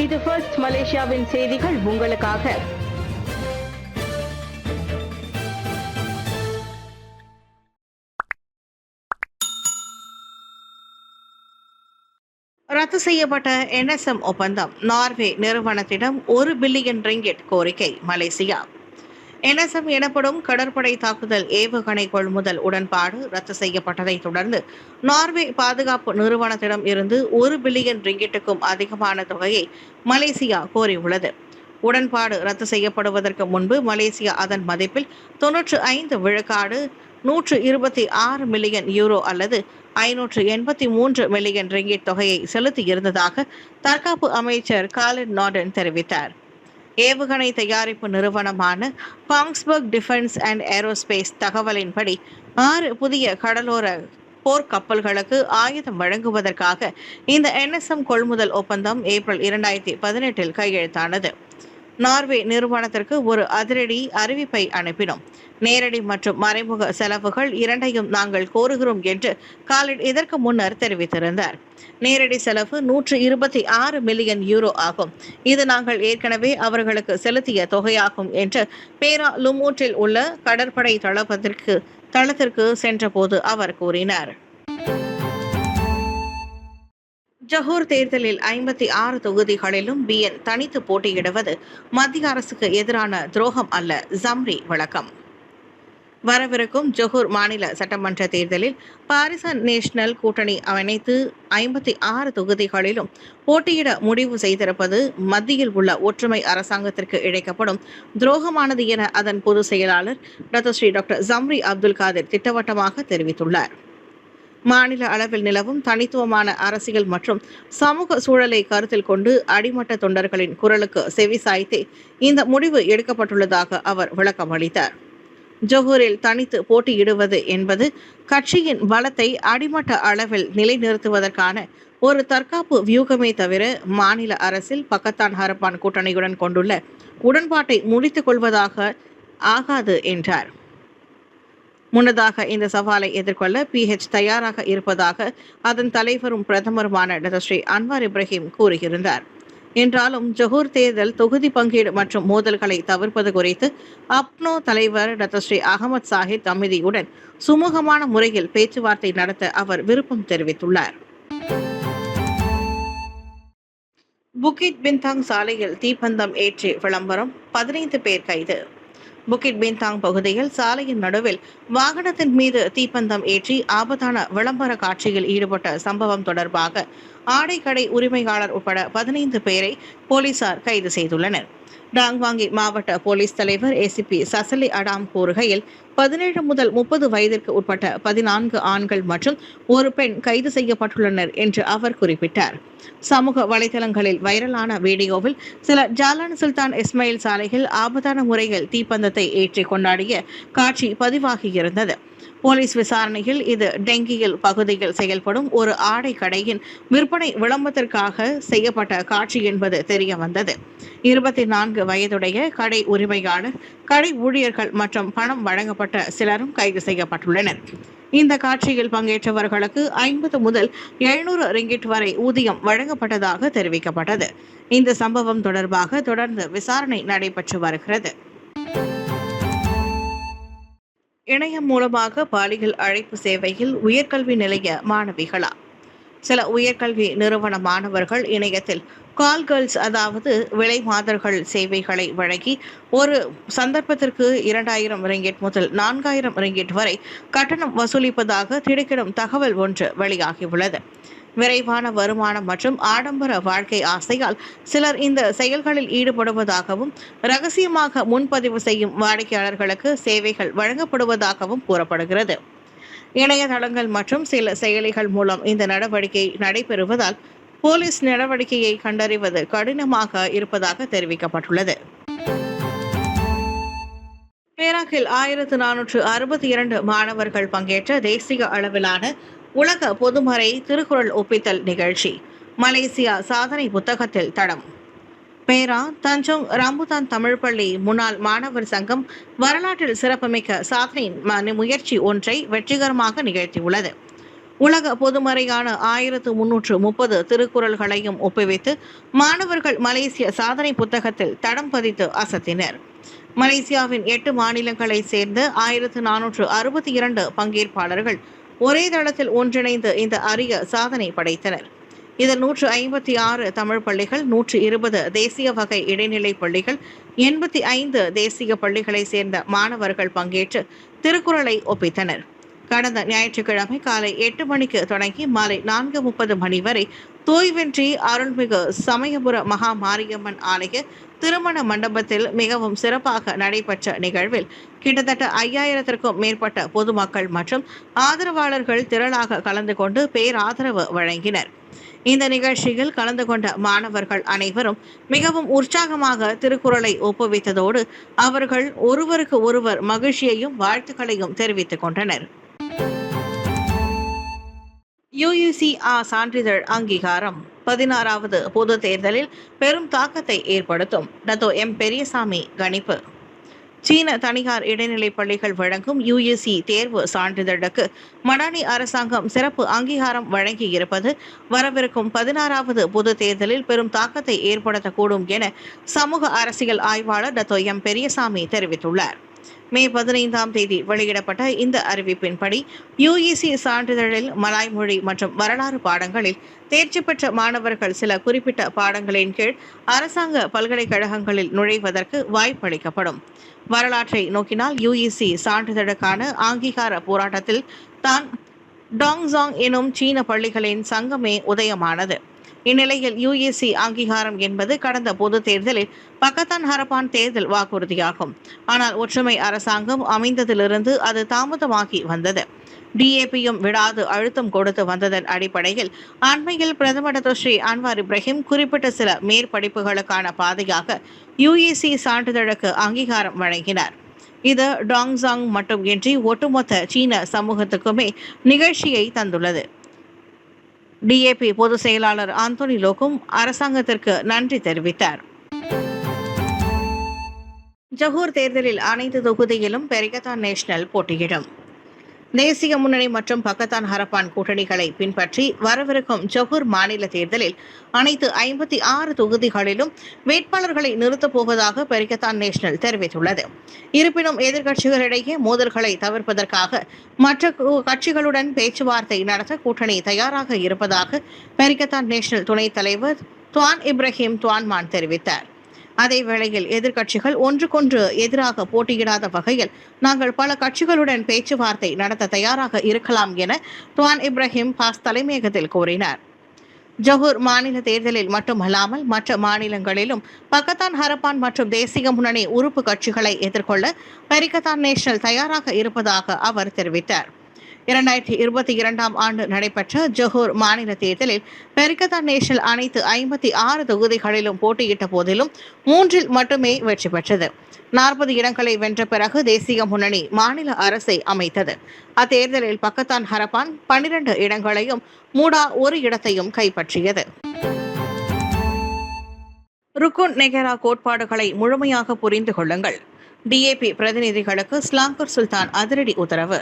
இது ஃபர்ஸ்ட் மலேசியாவின் செய்திகள் உங்களுக்காக. ரத்து செய்யப்பட்ட NSM ஒப்பந்தம். நார்வே நிறுவனத்திடம் 1 பில்லியன் ரிங்கிட் கோரிக்கை. மலேசியா. NSM எனப்படும் கடற்படை தாக்குதல் ஏவுகணை கொள்முதல் உடன்பாடு ரத்து செய்யப்பட்டதை தொடர்ந்து நார்வே பாதுகாப்பு நிறுவனத்திடம் இருந்து 1 பில்லியன் ரிங்கிட்டுக்கும் அதிகமான தொகையை மலேசியா கோரியுள்ளது. உடன்பாடு ரத்து செய்யப்படுவதற்கு முன்பு மலேசியா அதன் மதிப்பில் 95 விழுக்காடு 126 மில்லியன் யூரோ அல்லது 583 மில்லியன் ரிங்கிட் தொகையை செலுத்தியிருந்ததாக தற்காப்பு அமைச்சர் காலின் நார்டன் தெரிவித்தார். ஏவுகணை தயாரிப்பு நிறுவனமான காங்ஸ்பர்க் டிஃபென்ஸ் அண்ட் ஏரோஸ்பேஸ் தகவலின்படி 6 புதிய கடலோர போர்க்கப்பல்களுக்கு ஆயுதம் வழங்குவதற்காக இந்த NSM கொள்முதல் ஒப்பந்தம் ஏப்ரல் 2018 கையெழுத்தானது. நார்வே நிறுவனத்திற்கு ஒரு அதிரடி அறிவிப்பை அனுப்பினோம். நேரடி மற்றும் மறைமுக செலவுகள் இரண்டையும் நாங்கள் கோருகிறோம் என்று காலிட் இதற்கு முன்னர் தெரிவித்திருந்தார். நேரடி செலவு 126 மில்லியன் யூரோ ஆகும். இது நாங்கள் ஏற்கனவே அவர்களுக்கு செலுத்திய தொகையாகும் என்று பேரா லுமூட்டில் உள்ள கடற்படை தளத்திற்கு சென்றபோது அவர் கூறினார். ஜொஹூர் தேர்தலில் 56 தொகுதிகளிலும் BN தனித்து போட்டியிடுவது மத்திய அரசுக்கு எதிரான துரோகம் அல்ல. ஜம்ரி விளக்கம். வரவிருக்கும் ஜொஹூர் மாநில சட்டமன்ற தேர்தலில் பாரிசான் நேஷனல் கூட்டணி அனைத்து 56 தொகுதிகளிலும் போட்டியிட முடிவு செய்திருப்பது மத்தியில் உள்ள ஒற்றுமை அரசாங்கத்திற்கு இழைக்கப்படும் துரோகமானது என அதன் பொதுச் செயலாளர் டாக்டர் ஜம்ரி அப்துல் காதிர் திட்டவட்டமாக தெரிவித்துள்ளார். மாநில அளவில் நிலவும் தனித்துவமான அரசியல் மற்றும் சமூக சூழலை கருத்தில் கொண்டு அடிமட்ட தொண்டர்களின் குரலுக்கு செவிசாய்த்தே இந்த முடிவு எடுக்கப்பட்டுள்ளதாக அவர் விளக்கம் அளித்தார். ஜொஹூரில் தனித்து போட்டியிடுவது என்பது கட்சியின் பலத்தை அடிமட்ட அளவில் நிலைநிறுத்துவதற்கான ஒரு தற்காப்பு வியூகமே தவிர மாநில அரசில் பக்கத்தான் ஹரப்பான் கூட்டணியுடன் கொண்டுள்ள உடன்பாட்டை முடித்துக் கொள்வதாக ஆகாது என்றார். முன்னதாக இந்த சவாலை எதிர்கொள்ள PH தயாராக இருப்பதாக அதன் தலைவரும் பிரதமருமான டாக்டர் அன்வார் இப்ராஹிம் கூறியிருந்தார். என்றாலும் ஜொஹூர் தேர்தல் தொகுதி பங்கீடு மற்றும் மோதல்களை தவிர்ப்பது குறித்து அப்னோ தலைவர் டாக்டர் அகமது சாஹித் அமிதியுடன் சுமூகமான முறையில் பேச்சுவார்த்தை நடத்த அவர் விருப்பம் தெரிவித்துள்ளார். புக்கிட் பின்தாங் சாலையில் தீப்பந்தம் ஏற்றி விளம்பரம். 15 பேர் கைது. புக்கிட் பின்தாங் பகுதியில் சாலையின் நடுவில் வாகனத்தின் மீது தீப்பந்தம் ஏற்றி ஆபத்தான விளம்பர காட்சியில் ஈடுபட்ட சம்பவம் தொடர்பாக ஆடைக்கடை உரிமையாளர் உட்பட 15 பேரை போலீசார் கைது செய்துள்ளனர். டாங்வாங்கி மாவட்ட போலீஸ் தலைவர் ACP சசலி அடாம் கூறுகையில் 17 முதல் 30 வயதிற்கு உட்பட்ட 14 ஆண்கள் மற்றும் ஒரு பெண் கைது செய்யப்பட்டுள்ளனர் என்று அவர் குறிப்பிட்டார். சமூக வலைதளங்களில் வைரலான வீடியோவில் சில ஜாலான் சுல்தான் இஸ்மாயில் சாலையில் ஆபத்தான முறையில் தீப்பந்தத்தை ஏற்றி கொண்டாடிய காட்சி பதிவாகியிருந்தது. போலீஸ் விசாரணையில் இது டெங்கியில் பகுதியில் செயல்படும் ஒரு ஆடை கடையின் விற்பனை விளம்பரத்திற்காக செய்யப்பட்ட காட்சி என்பது தெரிய வந்தது. 24 வயதுடைய கடை உரிமையாளர், கடை ஊழியர்கள் மற்றும் பணம் வழங்கப்பட்ட சிலரும் கைது செய்யப்பட்டுள்ளனர். இந்த காட்சியில் பங்கேற்றவர்களுக்கு 50 முதல் 700 ரிங்கிட் வரை ஊதியம் வழங்கப்பட்டதாக தெரிவிக்கப்பட்டது. இந்த சம்பவம் தொடர்பாக தொடர்ந்து விசாரணை நடைபெற்று வருகிறது. இணையம் மூலமாக பாலியல் அழைப்பு சேவையில் உயர்கல்வி நிலைய மாணவிகளா? சில உயர்கல்வி நிறுவன மாணவர்கள் இணையத்தில் கால் கேர்ள்ஸ் அதாவது விலை மாதர்கள் சேவைகளை வழங்கி ஒரு சந்தர்ப்பத்திற்கு 2000 ரிங்கிட் முதல் 4000 ரிங்கிட் வரை கட்டணம் வசூலிப்பதாக திடுக்கிடும் தகவல் ஒன்று வெளியாகியுள்ளது. விரைவான வருமானம் மற்றும் ஆடம்பர வாழ்க்கை ஆசையால் சிலர் இந்த செயல்களில் ஈடுபடுவதாகவும் ரகசியமாக முன்பதிவு செய்யும் வாடிக்கையாளர்களுக்கு சேவைகள் வழங்கப்படுவதாகவும் கூறப்படுகிறது. இணையதளங்கள் மற்றும் சில செயலிகள் மூலம் இந்த நடவடிக்கை நடைபெறுவதால் போலீஸ் நடவடிக்கையை கண்டறிவது கடினமாக இருப்பதாக தெரிவிக்கப்பட்டுள்ளது. பேராக்கில் 1462 மாணவர்கள் பங்கேற்ற தேசிய அளவிலான உலக பொதுமறை திருக்குறள் ஒப்பித்தல் நிகழ்ச்சி. மலேசியா சாதனை புத்தகத்தில் தடம். பேரா தஞ்சோங் ரம்புதான் தமிழ் பள்ளி முன்னாள் மாணவர் சங்கம் வரலாற்றில் சிறப்புமிக்க சாதனை முயற்சி ஒன்றை வெற்றிகரமாக நிகழ்த்தியுள்ளது. உலக பொதுமறையான 1330 திருக்குறள்களையும் ஒப்புவித்து மாணவர்கள் மலேசிய சாதனை புத்தகத்தில் தடம் பதித்து அசத்தினர். மலேசியாவின் 8 மாநிலங்களை சேர்ந்த 1462 பங்கேற்பாளர்கள் ஒரே தளத்தில் ஒன்றிணைந்து இந்த அரிய சாதனை படைத்தனர். இதில் 156 தமிழ் பள்ளிகள், 120 தேசிய வகை இடைநிலை பள்ளிகள், 85 தேசிய பள்ளிகளை சேர்ந்த மாணவர்கள் பங்கேற்று திருக்குறளை ஒப்பித்தனர். கடந்த ஞாயிற்றுக்கிழமை காலை 8 மணிக்கு தொடங்கி மாலை 4:30 மணி வரை தோய்வென்றி அருள்மிகு சமயபுர மகா மாரியம்மன் ஆலய திருமண மண்டபத்தில் மிகவும் சிறப்பாக நடைபெற்ற நிகழ்வில் கிட்டத்தட்ட 5000க்கும் மேற்பட்ட பொதுமக்கள் மற்றும் ஆதரவாளர்கள் திரளாக கலந்து கொண்டு பேராதரவு வழங்கினர். இந்த நிகழ்ச்சியில் கலந்து கொண்ட மாணவர்கள் அனைவரும் மிகவும் உற்சாகமாக திருக்குறளை ஒப்புவித்ததோடு அவர்கள் ஒருவருக்கு ஒருவர் மகிழ்ச்சியையும் வாழ்த்துக்களையும் தெரிவித்துக் கொண்டனர். UEC சான்றிதழ் அங்கீகாரம் 16வது பொது தேர்தலில் பெரும் தாக்கத்தை ஏற்படுத்தும். Dato M. பெரியசாமி கணிப்பு. சீன தனியார் இடைநிலைப் பள்ளிகள் வழங்கும் UEC தேர்வு சான்றிதழுக்கு மடானி அரசாங்கம் சிறப்பு அங்கீகாரம் வழங்கியிருப்பது வரவிருக்கும் 16வது பொது தேர்தலில் பெரும் தாக்கத்தை ஏற்படுத்தக்கூடும் என சமூக அரசியல் ஆய்வாளர் டத்தோ எம். பெரியசாமி தெரிவித்துள்ளார். மே 15ஆம் தேதி வெளியிடப்பட்ட இந்த அறிவிப்பின்படி UEC சான்றிதழில் மலாய் மொழி மற்றும் வரலாறு பாடங்களில் தேர்ச்சி பெற்ற மாணவர்கள் சில குறிப்பிட்ட பாடங்களின் கீழ் அரசாங்க பல்கலைக்கழகங்களில் நுழைவதற்கு வாய்ப்பளிக்கப்படும். வரலாற்றை நோக்கினால் UEC சான்றிதழுக்கான அங்கீகார போராட்டத்தில் தான் டாங்ஸாங் எனும் சீன பள்ளிகளின் சங்கமே உதயமானது. இந்நிலையில் UEC அங்கீகாரம் என்பது கடந்த பொது தேர்தலில் பக்கத்தான் ஹரப்பான் தேர்தல் வாக்குறுதியாகும். ஆனால் ஒற்றுமை அரசாங்கம் அமைந்ததிலிருந்து அது தாமதமாகி வந்தது. DAPயும் விடாது அழுத்தம் கொடுத்து வந்ததன் அடிப்படையில் அண்மையில் பிரதமர் டாக்டர் ஸ்ரீ அன்வார் இப்ராஹிம் குறிப்பிட்ட சில மேற்படிப்புகளுக்கான பாதையாக UEC சான்றிதழுக்கு அங்கீகாரம் வழங்கினார். இது டாங்ஸாங் மட்டுமின்றி ஒட்டுமொத்த சீன சமூகத்துக்குமே நிகழ்ச்சியை தந்துள்ளது. DAP பொதுச் செயலாளர் ஆந்தோனி லோக்கும் அரசாங்கத்திற்கு நன்றி தெரிவித்தார். ஜொஹூர் தேர்தலில் அனைத்து தொகுதியிலும் பெரிகத்தான் நேஷனல் போட்டியிடும். தேசிய முன்னணி மற்றும் பக்கத்தான் ஹரப்பான் கூட்டணிகளை பின்பற்றி வரவிருக்கும் ஜொஹூர் மாநில தேர்தலில் அனைத்து 56 தொகுதிகளிலும் வேட்பாளர்களை நிறுத்தப் போவதாக பெரிகத்தான் நேஷனல் தெரிவித்துள்ளது. இருப்பினும் எதிர்க்கட்சிகளிடையே மோதல்களை தவிர்ப்பதற்காக மற்ற கட்சிகளுடன் பேச்சுவார்த்தை நடத்த கூட்டணி தயாராக இருப்பதாக பெரிகத்தான் நேஷனல் துணைத் தலைவர் துவான் இப்ராஹிம் துவான்மான் தெரிவித்தார். அதே வேளையில் எதிர்க்கட்சிகள் ஒன்றுக்கொன்று எதிராக போட்டியிடாத வகையில் நாங்கள் பல கட்சிகளுடன் பேச்சுவார்த்தை நடத்த தயாராக இருக்கலாம் என துவான் இப்ராஹிம் பாஸ் தலைமையகத்தில் கூறினார். ஜொஹூர் மாநில தேர்தலில் மட்டுமல்லாமல் மற்ற மாநிலங்களிலும் பக்கத்தான் ஹரப்பான் மற்றும் தேசிய முன்னணி உறுப்பு கட்சிகளை எதிர்கொள்ள பெரிகத்தான் நேஷனல் தயாராக இருப்பதாக அவர் தெரிவித்தார். 2022ஆம் ஆண்டு நடைபெற்ற ஜொஹூர் மாநில தேர்தலில் பெரிகத்தான் நேஷனல் அனைத்து 56 தொகுதிகளிலும் போட்டியிட்ட போதிலும் 3இல் மட்டுமே வெற்றி பெற்றது. 40 இடங்களை வென்ற பிறகு தேசிய முன்னணி மாநில அரசை அமைத்தது. அத்தேர்தலில் பக்கத்தான் ஹரப்பான் 12 இடங்களையும் மூடா 1 இடத்தையும் கைப்பற்றியது. ருக்குன் நெகரா கோட்பாடுகளை முழுமையாக புரிந்து கொள்ளுங்கள். DAP பிரதிநிதிகளுக்கு ஸ்லாங்கூர் சுல்தான் அதிரடி உத்தரவு.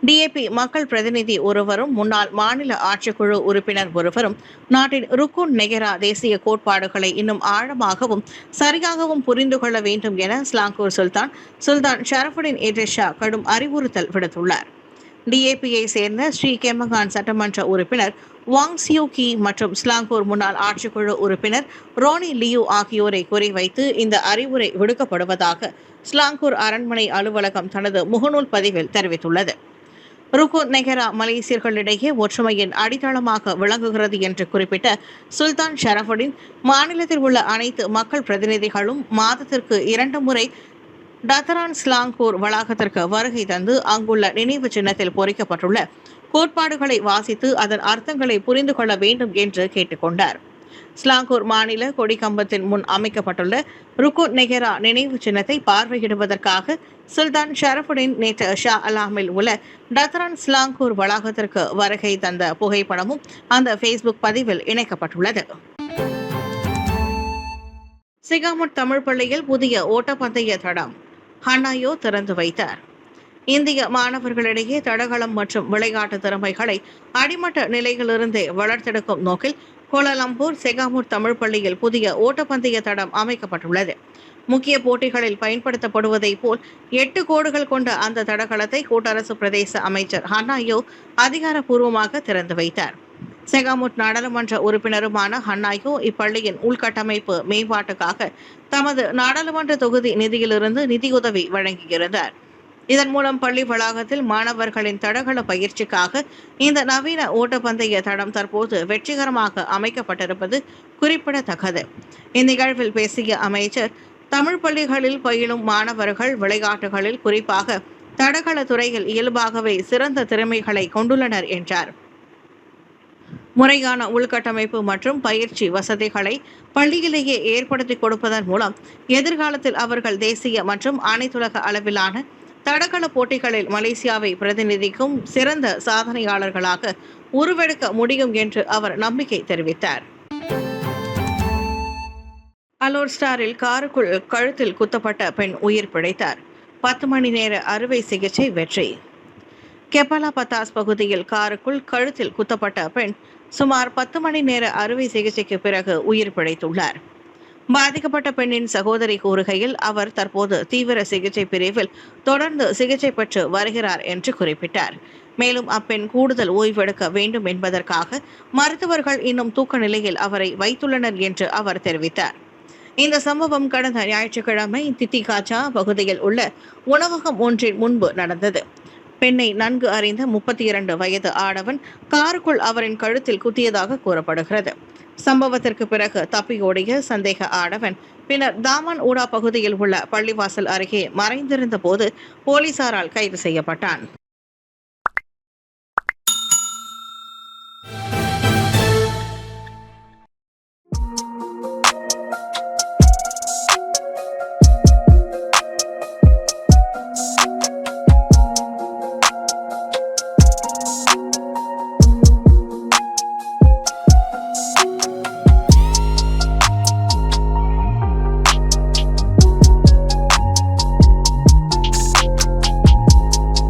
DAP மக்கள் பிரதிநிதி ஒருவரும் முன்னாள் மாநில ஆட்சிக்குழு உறுப்பினர் ஒருவரும் நாட்டின் ருக்குன் நெகரா தேசிய கோட்பாடுகளை இன்னும் ஆழமாகவும் சரியாகவும் புரிந்து கொள்ள வேண்டும் என ஸ்லாங்கூர் சுல்தான் ஷரஃபுடின் இட்ரிஷா கடும் அறிவுறுத்தல் விடுத்துள்ளார். DAPயை சேர்ந்த ஸ்ரீ கெமகான் சட்டமன்ற உறுப்பினர் வாங் சியூ கி மற்றும் ஸ்லாங்கூர் முன்னாள் ஆட்சிக்குழு உறுப்பினர் ரோனி லியூ ஆகியோரை குறிவைத்து இந்த அறிவுரை விடுக்கப்படுவதாக ஸ்லாங்கூர் அரண்மனை அலுவலகம் தனது முகநூல் பதிவில் தெரிவித்துள்ளது. ருக்குன் நெகரா மலேசியர்களிடையே ஒற்றுமையின் அடித்தளமாக விளங்குகிறது என்று குறிப்பிட்ட சுல்தான் ஷரஃபுடின், மாநிலத்தில் உள்ள அனைத்து மக்கள் பிரதிநிதிகளும் மாதத்திற்கு 2 முறை டத்தரான் ஸ்லாங்கூர் வளாகத்திற்கு வருகை தந்து அங்குள்ள நினைவு சின்னத்தில் பொறிக்கப்பட்டுள்ள கோட்பாடுகளை வாசித்து அதன் அர்த்தங்களை புரிந்து கொள்ள வேண்டும் என்று கேட்டுக்கொண்டார். ஸ்லாங்கூர் மாநில கொடிக்கம்பத்தின் முன் அமைக்கப்பட்டுள்ள ருக்குன் நெகரா நினைவு சின்னத்தை பார்வையிடுவதற்காக சுல்தான் ஷரஃபுடின் நேற்று ஷா அலாமில் உள்ள டத்தரான் ஸ்லாங்கூர் வளாகத்திற்கு வருகை தந்த புகைப்படமும் அந்த ஃபேஸ்புக் பதிவில் இணைக்கப்பட்டுள்ளது. சிகாமுட் தமிழ் பள்ளியில் புதிய ஓட்டப்பந்தய தடம் ஹன்னாயோ திறந்து வைத்தார். இந்திய மாணவர்களிடையே தடகளம் மற்றும் விளையாட்டு திறமைகளை அடிமட்ட நிலையிலிருந்தே வளர்த்தெடுக்கும் நோக்கில் கோலாலம்பூர் செகாமூர் தமிழ் பள்ளியில் புதிய ஓட்டப்பந்தய தடம் அமைக்கப்பட்டுள்ளது. முக்கிய போட்டிகளில் பயன்படுத்தப்படுவதை போல் 8 கோடுகள் கொண்ட அந்த தடகளத்தை கூட்டரசு பிரதேச அமைச்சர் ஹன்னாயோ அதிகாரப்பூர்வமாக திறந்து வைத்தார். செகாமுட் நாடாளுமன்ற உறுப்பினருமான ஹன்னாயோ இப்பள்ளியின் உள்கட்டமைப்பு மேம்பாட்டுக்காக தமது நாடாளுமன்ற தொகுதி நிதியிலிருந்து நிதியுதவி வழங்கியிருந்தார். இதன் மூலம் பள்ளி வளாகத்தில் மாணவர்களின் தடகள பயிற்சிக்காக இந்த நவீன ஓட்டப்பந்தய தடம் தற்போது வெற்றிகரமாக அமைக்கப்பட்டிருப்பது குறிப்பிடத்தக்கது. இந்நிகழ்வில் பேசிய அமைச்சர், தமிழ் பள்ளிகளில் பயிலும் மாணவர்கள் விளையாட்டுகளில் குறிப்பாக தடகள துறையில் இயல்பாகவே சிறந்த திறமைகளை கொண்டுள்ளனர் என்றார். முறையான உள்கட்டமைப்பு மற்றும் பயிற்சி வசதிகளை பள்ளியிலேயே ஏற்படுத்தி கொடுப்பதன் மூலம் எதிர்காலத்தில் அவர்கள் தேசிய மற்றும் அனைத்துலக அளவிலான தடகள போட்டிகளில் மலேசியாவை பிரதிநிதிக்கும் சிறந்த சாதனையாளர்களாக உருவெடுக்க முடியும் என்று அவர் நம்பிக்கை தெரிவித்தார். அலோர் ஸ்டாரில் காருக்குள் கழுத்தில் குத்தப்பட்ட பெண் உயிர் பிழைத்தார். 10 மணி நேர அறுவை சிகிச்சை வெற்றி. கெப்பலா பத்தாஸ் பகுதியில் காருக்குள் கழுத்தில் குத்தப்பட்ட பெண் சுமார் 10 மணி நேர அறுவை சிகிச்சைக்கு பிறகு உயிர் பிழைத்துள்ளார். பாதிக்கப்பட்ட பெண்ணின் சகோதரி கூறுகையில், அவர் தற்போது தீவிர சிகிச்சை பிரிவில் தொடர்ந்து சிகிச்சை பெற்று வருகிறார் என்று குறிப்பிட்டார். மேலும் அப்பெண் கூடுதல் ஓய்வெடுக்க வேண்டும் என்பதற்காக மருத்துவர்கள் இன்னும் தூக்க நிலையில் அவரை வைத்துள்ளனர் என்று அவர் தெரிவித்தார். இந்த சம்பவம் கடந்த ஞாயிற்றுக்கிழமை தித்திகாச்சா பகுதியில் உள்ள உணவகம் ஒன்றின் முன்பு நடந்தது. பெண்ணை நன்கு அறிந்த 32 வயது ஆடவன் காருக்குள் அவரின் கழுத்தில் குத்தியதாக கூறப்படுகிறது. சம்பவத்திற்கு பிறகு தப்பியோடிய சந்தேக ஆடவன் பின்னர் தாமன் ஊடா பகுதியில் உள்ள பள்ளிவாசல் அருகே மறைந்திருந்த போது போலீசாரால் கைது செய்யப்பட்டான்.